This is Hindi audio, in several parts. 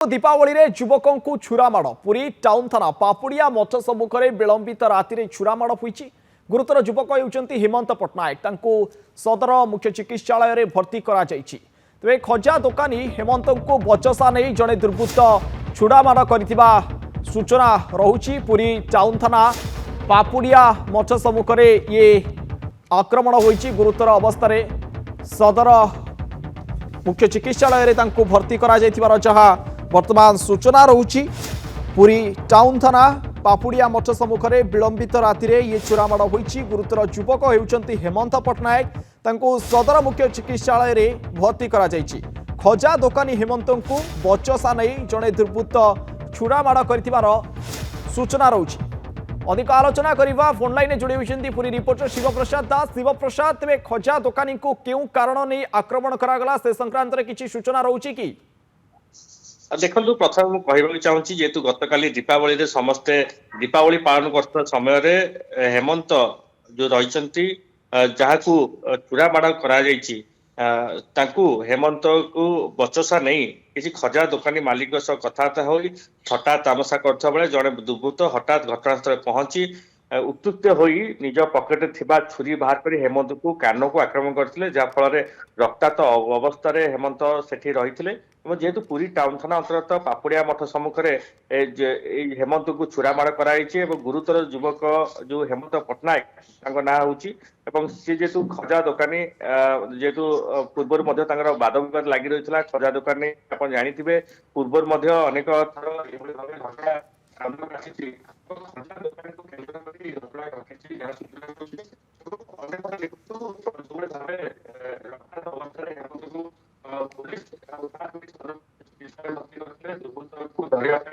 दीपावली रे युवकों को छुरामाड़ पुरी टाउन थाना पापुड़िया मठ सम्मुख में विलंबित राति छुरामाड़ होईछि। गुरुतर युवक होउचंती हेमंत पट्टनायक तांको सदर मुख्य चिकित्सालय रे भर्ती करा जायछि। तेबे खजा दोकानी हेमंत को बचसा नहीं जड़े दुर्बृत्त छुरामाड़ करथिबा सूचना रहुछि। पुरी टाउन थाना पापुड़िया मठ सम्मुख में ये आक्रमण होईछि। गुरुतर अवस्था सदर मुख्य चिकित्सालय रे तांको भर्ती करा जायथिबार जहा वर्तमान सूचना रहुछि। पुरी टाउन थाना पापुड़िया मठ सम्मुख में विलंबित राति ये चुरामाड़ होईछि। गुरुतर युवक होउचंती हेमंत पट्टनायक तांको सदर मुख्य चिकित्सालय रे भर्ती करा जायछि। खजा दोकानी हेमंत को बचसा नहीं जड़े दुर्बृत्त छुरामाड़ करथिबार सूचना रहुछि। अधिक आलोचना करवा फोन लाइन जोड़ी होइछन्ती पुरी रिपोर्टर शिवप्रसाद दास। शिवप्रसाद, तेरे खजा दोकानी को क्यों कारण नहीं आक्रमण करागला से संक्रांत रे किछि सूचना रहुछि कि? देखो प्रथम कहवाक चाहूँगी जेहेतु गतकाली दीपावली रे समस्ते दीपावली पालन कर समय हेमंत जो रही जहां चुरामाड़ करा हेमंत को बचसा नहीं किसी खजा दोकानी मालिक कथबार्ता हो थटा तामसा कर जड़े दुर्बृत्त हठात घटनास्थल पहुंची उत्युक्त होई निज पकेट थिबा छुरी बाहर कर हेमंत को कान को आक्रमण करथिले जहाँफल रक्ताक्त अवस्था हेमंत सेठी रही। जेहेतु पुरी टाउन थाना अंतर्गत पापुड़िया मठ सम्मुख हेमंत को छुरामाड़ कराई गुरुतर युवक जो हेमंत पट्टनायक ना हूँ सी जेहेतु खजा दोकानी जेहेतु पूर्वर वाद विवाद लगी रही खजा दोकानी आप जानी पूर्वर अनेक थर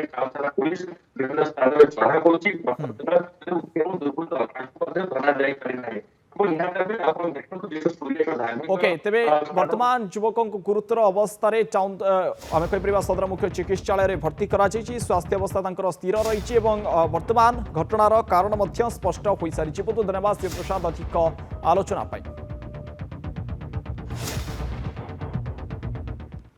घटना पुलिस विभिन्न स्थान में चढ़ा ओके तेबे वर्तमान युवकों को गुरुतर अवस्था टाउन आम कह सदर मुख्य चिकित्सालय में भर्ती करा स्वास्थ्य अवस्था स्थिर रही वर्तमान घटनार कारण स्पष्ट हो सारी। बहुत धन्यवाद शिवप्रसाद अधिक आलोचना।